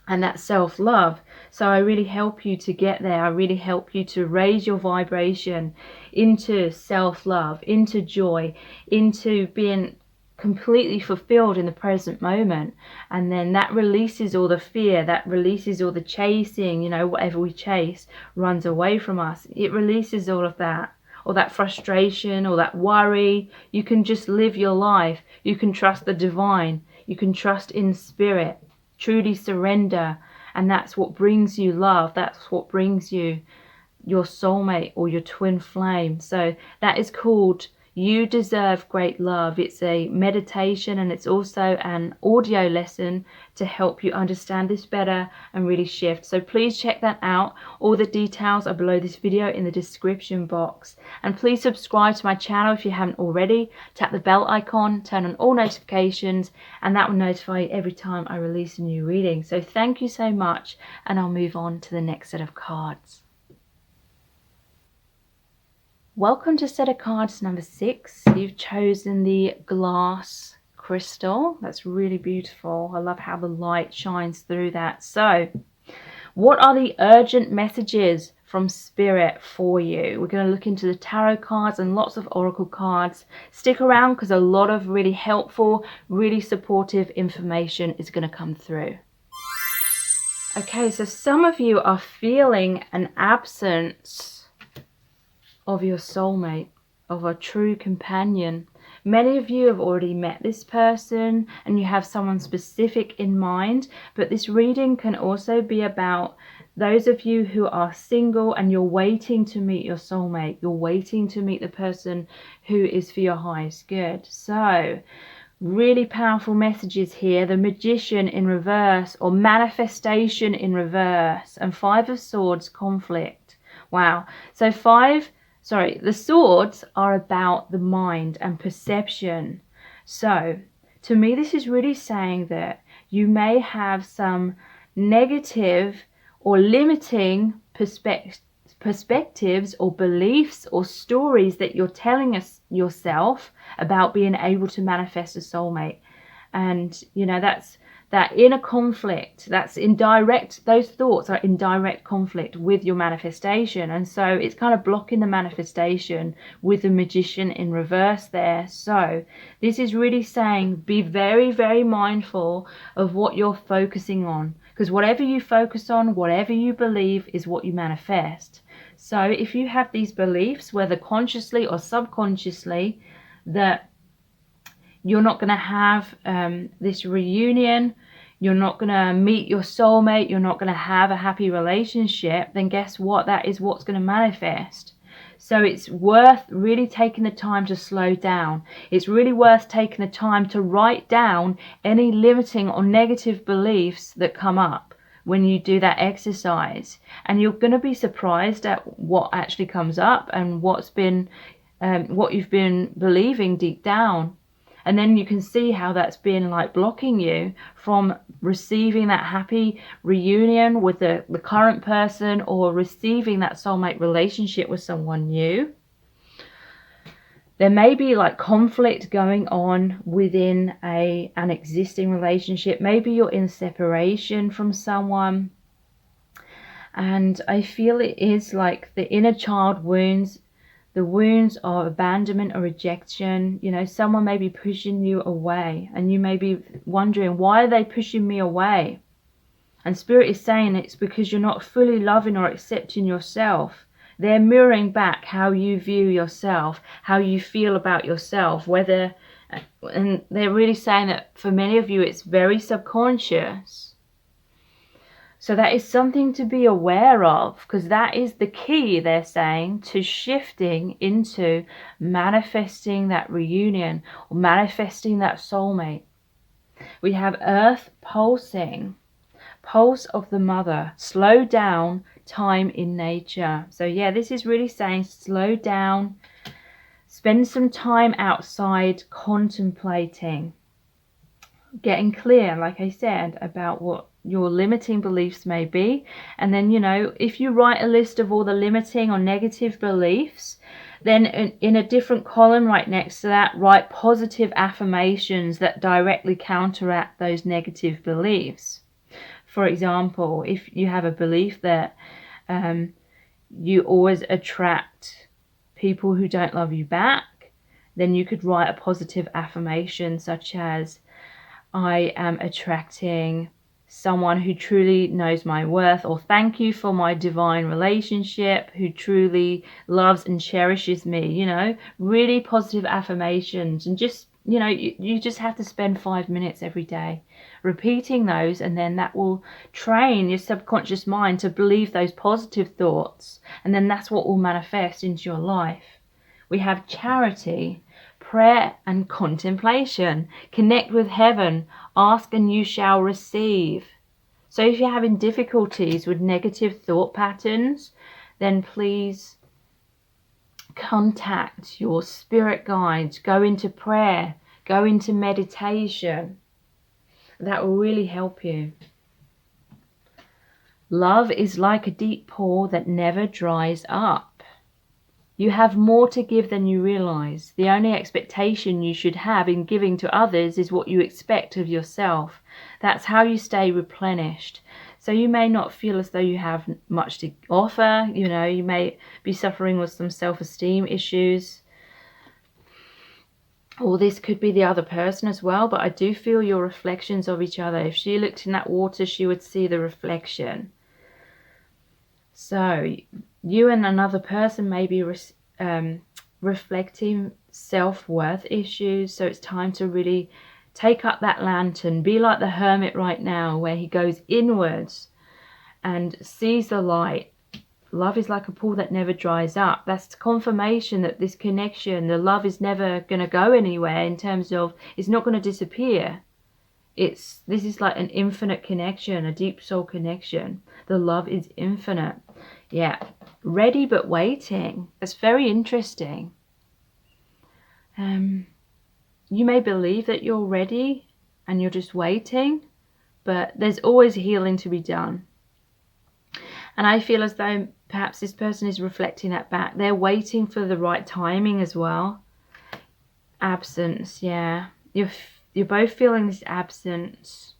and that self-love. So I really help you to get there. I really help you to raise your vibration into self-love, into joy, into being completely fulfilled in the present moment. And then that releases all the fear, that releases all the chasing. Whatever we chase runs away from us. It releases all of that, or that frustration, or that worry. You can just live your life. You can trust the divine. You can trust in spirit. Truly surrender, and that's what brings you love. That's what brings you your soulmate or your twin flame. So that is called You Deserve Great Love. It's a meditation, and it's also an audio lesson to help you understand this better and really shift. So please check that out. All the details are below this video in the description box. And please subscribe to my channel if you haven't already. Tap the bell icon, turn on all notifications, and that will notify you every time I release a new reading. So thank you so much, and I'll move on to the next set of cards. Welcome to set of cards number 6. You've chosen the glass crystal. That's really beautiful. I love how the light shines through that. So, what are the urgent messages from Spirit for you? We're going to look into the tarot cards and lots of oracle cards. Stick around because a lot of really helpful, really supportive information is going to come through. Okay, so some of you are feeling an absence of your soulmate, of a true companion. Many of you have already met this person and you have someone specific in mind, but this reading can also be about those of you who are single and you're waiting to meet your soulmate. You're waiting to meet the person who is for your highest good. So, really powerful messages here. The Magician in reverse, or manifestation in reverse, and 5 of Swords, conflict. Wow. So the swords are about the mind and perception. So, to me, this is really saying that you may have some negative or limiting perspectives or beliefs or stories that you're telling yourself about being able to manifest a soulmate. And, that's that inner conflict, those thoughts are in direct conflict with your manifestation. And so it's kind of blocking the manifestation with the Magician in reverse there. So this is really saying, be very, very mindful of what you're focusing on, because whatever you focus on, whatever you believe, is what you manifest. So if you have these beliefs, whether consciously or subconsciously, that you're not going to have this reunion, you're not going to meet your soulmate, you're not going to have a happy relationship, then guess what? That is what's going to manifest. So it's worth really taking the time to slow down. It's really worth taking the time to write down any limiting or negative beliefs that come up when you do that exercise. And you're going to be surprised at what actually comes up and what you've been believing deep down. And then you can see how that's been like blocking you from receiving that happy reunion with the current person, or receiving that soulmate relationship with someone new. There may be like conflict going on within an existing relationship. Maybe you're in separation from someone. And I feel it is like the inner child wounds. The wounds of abandonment or rejection. Someone may be pushing you away, and you may be wondering, why are they pushing me away? And Spirit is saying it's because you're not fully loving or accepting yourself. They're mirroring back how you view yourself, how you feel about yourself, and they're really saying that for many of you it's very subconscious. So that is something to be aware of, because that is the key, they're saying, to shifting into manifesting that reunion or manifesting that soulmate. We have earth pulsing, pulse of the mother, slow down time in nature. So yeah, this is really saying slow down, spend some time outside contemplating, getting clear, like I said, about what your limiting beliefs may be. And then, you know, if you write a list of all the limiting or negative beliefs, then in a different column right next to that, write positive affirmations that directly counteract those negative beliefs. For example, if you have a belief that you always attract people who don't love you back, then you could write a positive affirmation such as, I am attracting someone who truly knows my worth, or thank you for my divine relationship, who truly loves and cherishes me. You know, really positive affirmations. And just, you know, you just have to spend 5 minutes every day repeating those, and then that will train your subconscious mind to believe those positive thoughts, and then that's what will manifest into your life. We have charity, prayer and contemplation. Connect with heaven. Ask and you shall receive. So if you're having difficulties with negative thought patterns, then please contact your spirit guides. Go into prayer. Go into meditation. That will really help you. Love is like a deep pool that never dries up. You have more to give than you realize. The only expectation you should have in giving to others is what you expect of yourself. That's how you stay replenished. So you may not feel as though you have much to offer. You know, you may be suffering with some self-esteem issues. Or this could be the other person as well, but I do feel your reflections of each other. If she looked in that water, she would see the reflection. So you and another person may be reflecting self-worth issues. So it's time to really take up that lantern. Be like the hermit right now, where he goes inwards and sees the light. Love is like a pool that never dries up. That's confirmation that this connection, the love, is never going to go anywhere, in terms of it's not going to disappear. This is like an infinite connection, a deep soul connection. The love is infinite. Yeah, ready but waiting. That's very interesting. You may believe that you're ready and you're just waiting, but there's always healing to be done. And I feel as though perhaps this person is reflecting that back. They're waiting for the right timing as well. Absence, yeah. You're both feeling this absence.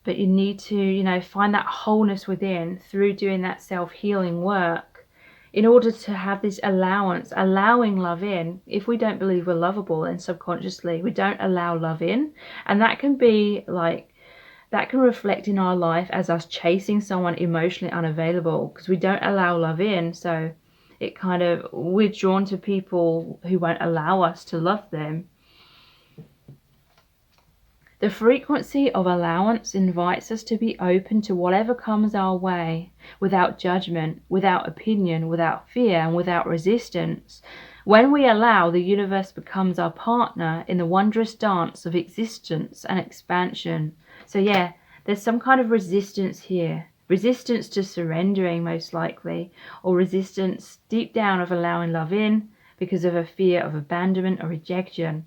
But you need to, you know, find that wholeness within through doing that self-healing work in order to have this allowance, allowing love in. If we don't believe we're lovable, then subconsciously we don't allow love in. And that can be like, that can reflect in our life as us chasing someone emotionally unavailable, because we don't allow love in. So it kind of, we're drawn to people who won't allow us to love them. The frequency of allowance invites us to be open to whatever comes our way, without judgment, without opinion, without fear, and without resistance. When we allow, the universe becomes our partner in the wondrous dance of existence and expansion. So yeah, there's some kind of resistance here. Resistance to surrendering, most likely, or resistance deep down of allowing love in because of a fear of abandonment or rejection.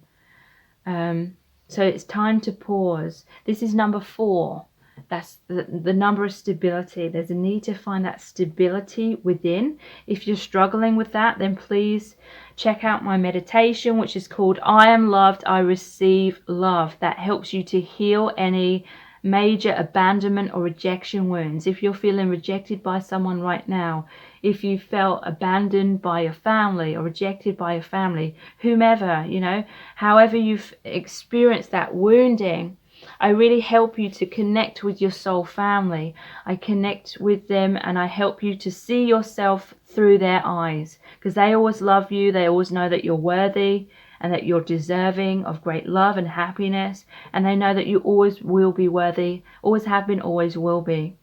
So it's time to pause. This is number 4. That's the number of stability. There's a need to find that stability within. If you're struggling with that, then please check out my meditation, which is called I Am Loved, I Receive Love. That helps you to heal any major abandonment or rejection wounds. If you're feeling rejected by someone right now, if you felt abandoned by your family or rejected by your family, whomever, you know, however you've experienced that wounding, I really help you to connect with your soul family. I connect with them and I help you to see yourself through their eyes, because they always love you. They always know that you're worthy and that you're deserving of great love and happiness. And they know that you always will be worthy, always have been, always will be.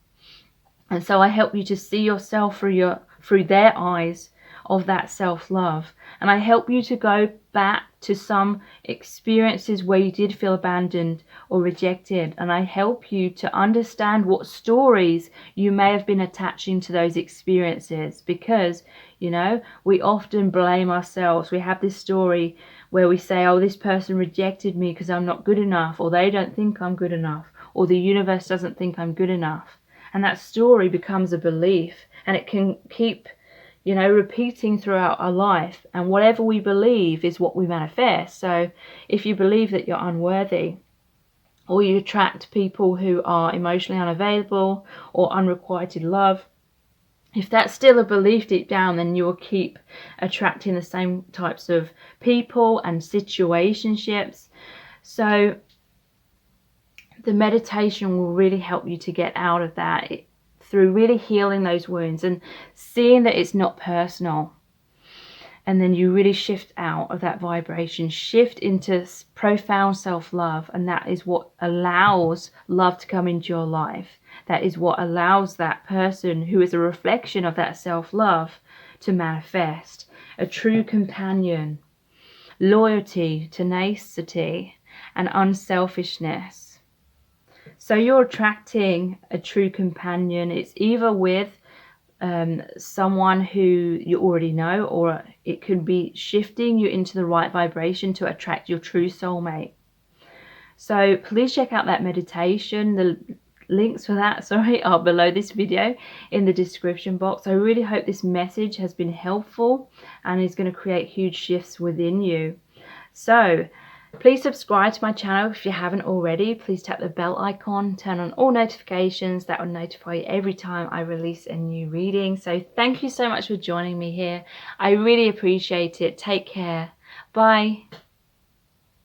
And so I help you to see yourself through their eyes of that self-love. And I help you to go back to some experiences where you did feel abandoned or rejected. And I help you to understand what stories you may have been attaching to those experiences, because, you know, we often blame ourselves. We have this story where we say, oh, this person rejected me because I'm not good enough, or they don't think I'm good enough, or the universe doesn't think I'm good enough. And that story becomes a belief, and it can keep, you know, repeating throughout our life. And whatever we believe is what we manifest. So if you believe that you're unworthy, or you attract people who are emotionally unavailable or unrequited love, if that's still a belief deep down, then you will keep attracting the same types of people and situationships. So the meditation will really help you to get out of that through really healing those wounds and seeing that it's not personal. And then you really shift out of that vibration, shift into profound self-love. And that is what allows love to come into your life. That is what allows that person who is a reflection of that self-love to manifest. A true companion, loyalty, tenacity, and unselfishness. So you're attracting a true companion. It's either with someone who you already know, or it could be shifting you into the right vibration to attract your true soulmate. So please check out that meditation. The links for that, are below this video in the description box. I really hope this message has been helpful and is going to create huge shifts within you. So please subscribe to my channel if you haven't already. Please tap the bell icon, turn on all notifications. That will notify you every time I release a new reading. So thank you so much for joining me here. I really appreciate it. Take care. Bye.